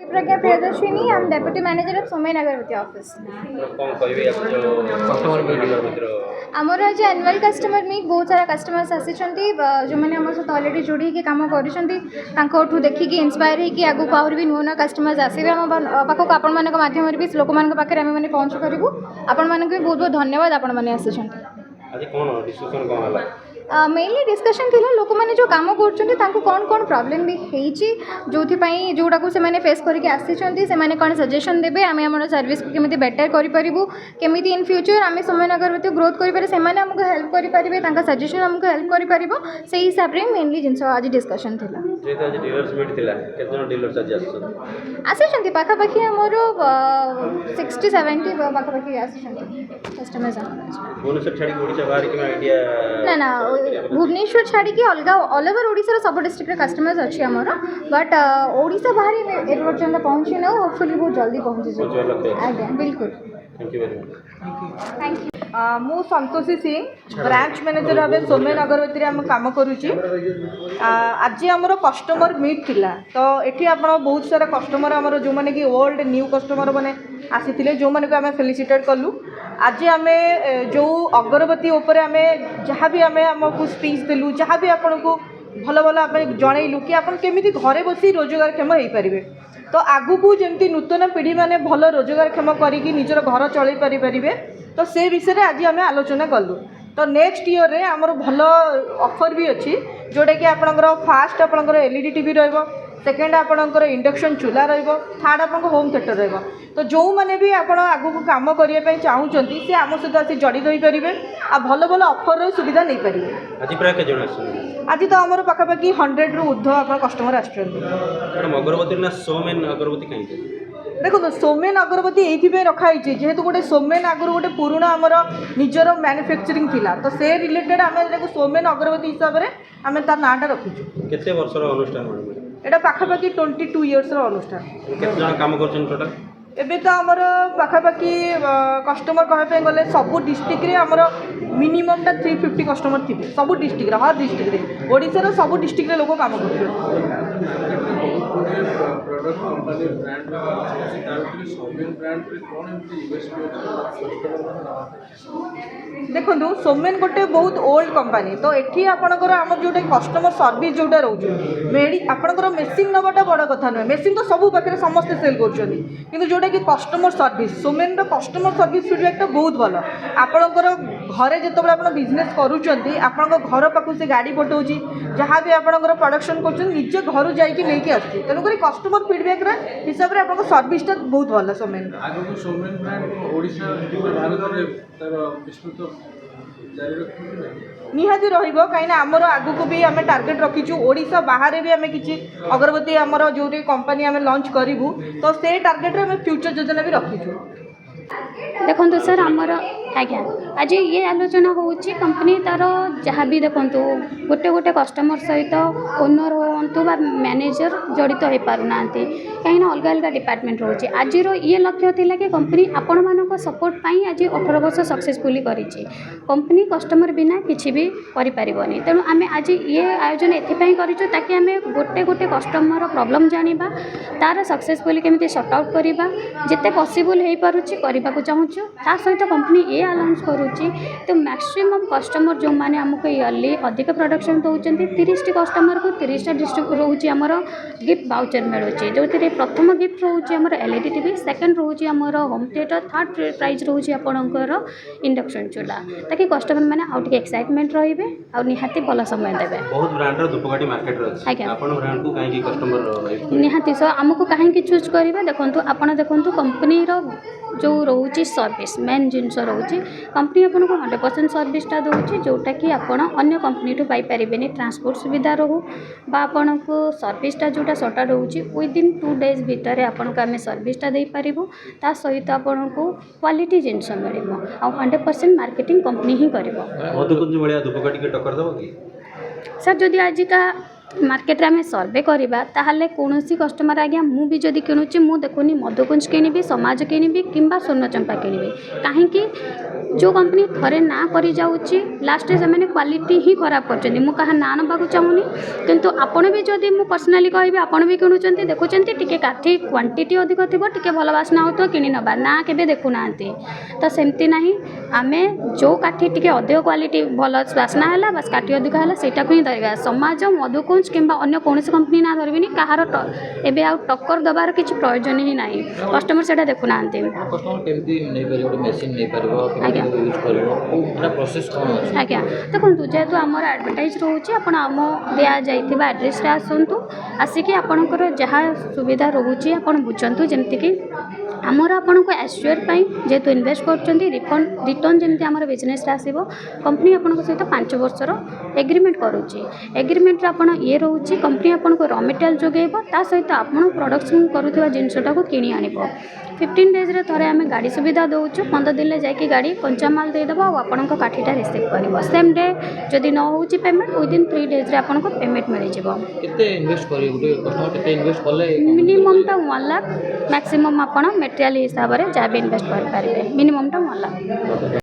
Pragya Priyadashini, I am Deputy Manager of Somen Agarwati Office. कौन कहबे customer metre आमर आज एनुअल कस्टमर मीट बहुत सारा कस्टमर्स आसिचंती जो मैंने आम सहित अलरेडी जोड़ी के काम करूँ देखिकी इन्स्पायर होगी आगू आहरी भी नुआ नुआ कस्टमर्स आसवे आम पाखक आपण मान माध्यम भी लोक मान पाखे आम मैंने पहुँच करूँ आपण मानक भी बहुत बहुत धन्यवाद आपण मैंने आसिचंती आज कौन डिस्कशन कौन है मेनली डिस्कशन थिला लोक मैंने जो काम कर कौन कौन प्रॉब्लम भी होती जोटा को से फेस करके आसी से कौन सजेशन देवे आम आम सर्विस को केमी बेटर करूँ केमी इन फ्यूचर आम सोमेन अगरबत्ती ग्रोथ करें आमको हेल्प करेंगे सजेशन आमको हेल्प कर से हिसाब से मेनली जिन आज डिस्कशन थिला डीलर्स मीट थिला केतना डीलर्स आज आसी पाखापाखि आमर 60-70 पाखापाखि आसी कस्टमर्स भुवनेश्वर छाड़ी ओडिशा बाहर कि आइडिया ना भुवनेश्वर छाड़ी अलग ऑल ओवर ओडिशा सब डिस्ट्रिक्ट कस्टमर्स अच्छी आमर बट ओडिशा बाहर ए पर्यटन पहुँची ना होपफुली बहुत जल्दी पहुँची आज्ञा बिल्कुल thank you very much thank you मु संतोषी सिंह ब्रांच मैनेजर भाव सोमेन अगरबत्ती आम कम करुच्ची आज आमर कस्टमर मीट थिला तो ये आप बहुत सारा कस्टमर आमर जो मैंने कि ओल्ड न्यू कस्टमर मैंने आसी जो मैंने आम फेलिसिटेट कलु आज आम जो अगरबत्ती उपर आम जहाँ भी आम आमको स्पीच देलु जहाँ भी आपन को भल भल आम जनइलु कि आप केमी घरे बसी रोजगारक्षम हो पारे तो आगु को जमी नूतन पीढ़ी मैंने भल रोजगारक्षम करी निजर घर चल पारे तो से विषय आज आम आलोचना कलु तो नेक्स्ट ईयर रे आमर भल ऑफर भी अच्छी जोटा कि आपंकर फास्ट आपंकर एलईडी टीवी रहिबो सेकेंड आपंकर इंडक्शन चूल्हा रहिबो थर्ड आपन होम थिएटर रहिबो तो जो मैंने भी आपण आगु को काम करने चाहूँगी से आम सहित आसी जड़ित हो पारे आ भल भल ऑफर सुविधा नहीं पारे आज प्राय के जण आछन आज तो आमर पाखापाखि 100 रु ऊर्ध्व आप कस्टमर आछन मैडम अगरबत्ती ना सोमेन अगरबत्ती कहीं देखो सोमेन अगरबत्ती ये रखाई जेहेतु गोटे सोमेन आगुरी गोटे पुराना आमर निजर मैन्युफैक्चरिंग थिला तो से रिलेटेड आम सोमेन अगरबत्ती हिसाब से आम तार नाटा रखीचु केते वर्षर अनुष्ठान मैडम एटा पाखापाखि 22 इयर्स अनुष्ठान केते जण काम करछन टोटल एबे तो आमर पाखापाखि कस्टमर कहबे गले सबु डिस्ट्रिक्ट रे आमर मिनिमम टा 350 कस्टमर थिबे सबु डिस्ट्रिक्ट रे हर डिस्ट्रिक्ट रे ओडिसा रो सबु डिस्ट्रिक्ट रे लोक काम करछन प्रोडक्ट कंपनी ब्रांड सोमेन ब्रांड कौन देखो सोमेन गोटे बहुत ओल्ड कंपनी तो ये आपंकर आम जो कस्टमर सर्विस जोटा रोचे आपंकर मेसीन नवाटा बड़ कथा नुहे मेसीन तो सब पाखे समस्ते सेल कर जोटा कि customer service Somen customer service feedback बहुत भल आपंकर घरे जो आप बिजनेस करुँच आपण घर पाखु से गाड़ी पठाऊँगी जहाँ भी आपंकर प्रोडक्शन कर निज घर जाकि आसुच्छी तेणुक कस्टमर फीडबैक हिसाब से आप सर्विसटा बहुत भल सोमेन आगो सोमेन ब्रांड ओडिशा भारत में तार विस्तृत जारी रखिबे निहाती रहिबो कहीं आमर आगु को भी आम टार्गेट रखीचु ओडिशा बाहर भी आम किसी अगरबत्ती आमर जो कंपनी आम लॉन्च करूँ तो से टार्गेट रे आम फ्यूचर योजना भी रखीचु देखो सर आमर आज्ञा आज ये आलोचना होची कंपनी तार जहाँ भी देखो गोटे गोटे कस्टमर सहित ओनर हूँ मैनेजर जड़ित हो पारना कहीं अलग अलग डिपार्टमेंट रोचे आज ये लक्ष्य थिला कि कंपनी आपण मान सपोर्ट पाई आज 18 वर्ष सक्सेसफुली करिछि कंपनी कस्टमर बिना किसी भी करि परिबनी तेणु आम आज ये आयोजन एथिपाई करिछु ताकि आम गोटे गोटे कस्टमर प्रॉब्लम जानिबा तार सक्सेसफुली केमिति सॉर्ट आउट करिबा जिते पॉसिबल हो पारुछि करबा को चाहूछु ता सहित कंपनी ये अनाउंस करुच्ची तो मैक्सिमम कस्टमर जो मैंने आमको इयरली अधिक प्रोडक्शन दौरान 30 कस्टमर को 30टा डिस्ट्रिक्ट रोचे आमर गिफ्ट वाउचर मिलूँ जो प्रथम गिफ्ट रोचे आमर एलईडी टीवी सेकेंड रोचे आमर होम थिएटर थर्ड प्राइज रोचे आपणकर इंडक्शन चूल्हा ताकि कस्टमर मैंने आउट एक्साइटमेंट रे आ निहाती भल समय देवे बहुत ब्रांड रो धूपकाठी मार्केट रो अछि आपन ब्रांड को काहे की कस्टमर निहाती सो आमको काहे की चूज करिबा देखंतु आपण देखंतु कंपनी रो जो रोचे सर्विस मेन जिनस रोचे कंपनी आपको 100% सर्विसटा दूसरी जोटा कि आपण अन्य कंपनी ठू पाइपर ट्रांसपोर्ट सुविधा रो आपन को सर्विसटा जोटा सटा रोचे विदिन 2 days भितर आपन को आम सर्विसटा दे पारिबो ता सहित आपन को क्वालिटी जिनस मिलिबो आ 100% मार्केटिंग कंपनी ही करिवो मधुकुंज भलिया धूपकाठी के टक्कर दबो कि सर जदि आज का मार्केट में सर्वे करवा ताहले कौन कस्टमर आज्ञा मु भी जदि किणुची मु देखुनी मधुकुंज किनिबी समाज किनिबी किंबा स्वर्ण चंपा किनिबी कहीं जो कंपनी थरे ना करी जाउची लास्ट से मैंने क्वालिटी ही खराब करछन्ती मु कहा ना नबाकू चाहूनी किंतु आपण भी जदि मु पर्सनली कहबी आपण भी किणुचंती देखुचंती टिके काठी क्वांटिटी अधिक थिबो टिके भल बासना होतो किनी नबा ना केबे देखु नांती तो सेमती नाही आमे जो काठी टिके अधिक क्वालिटी भल बासना हैला बस काठी अधिक हैला सेटा को ही धरबा समाज मधुकुंज किंबा अन्य कोनोसी कंपनी ना धरबिनी कहार एबे आ टक्कर दबार किछि प्रयोजन ही नाही कस्टमर सेटा देखु नांती कस्टमर केमती नै परिबो मशीन नै परिबो केमती यूज करबो पूरा प्रोसेस कोन अछि आज्ञा देखो जेहेतु आमर एडवर्टाइज रोचे आप दिया जाइथिबा एड्रेस रे आसंतु आसिकी आपणकर जहाँ सुविधा रोचे आप बुझंतु जमती आमर आपन को एश्योर पाई जेहेतु इन्वेस्ट करछंती रिटर्न जमती आमर बिजनेस रे आसीबो कंपनी आपन सहित 5 वर्षर एग्रीमेंट करूची एग्रीमेंट रे आपन ये रोची कंपनी आपन को रॉ मटेरियल जोगेबो ता सहित आपन प्रोडक्शन करूथिबा जिनसटा को किनी आनिबो 15 डेज रे थरे आमे गाड़ी सुविधा दउछु 15 दिन ले जाके गाड़ी कंचा माल दे दबो आपन को काठीटा रिसीव करबो सेम डे जदि न होउची पेमेंट विदिन 3 डेज रे आपन को पेमेंट मिल जिवो केते इन्वेस्ट करियो गुटे कस्टमर केते इन्वेस्ट करले मिनिमम टा 1 लाख मैक्सिमम आपन मटेरियल हिसाब रे जा भी इन्वेस्ट कर पारिबे मिनिमम टा 1 लाख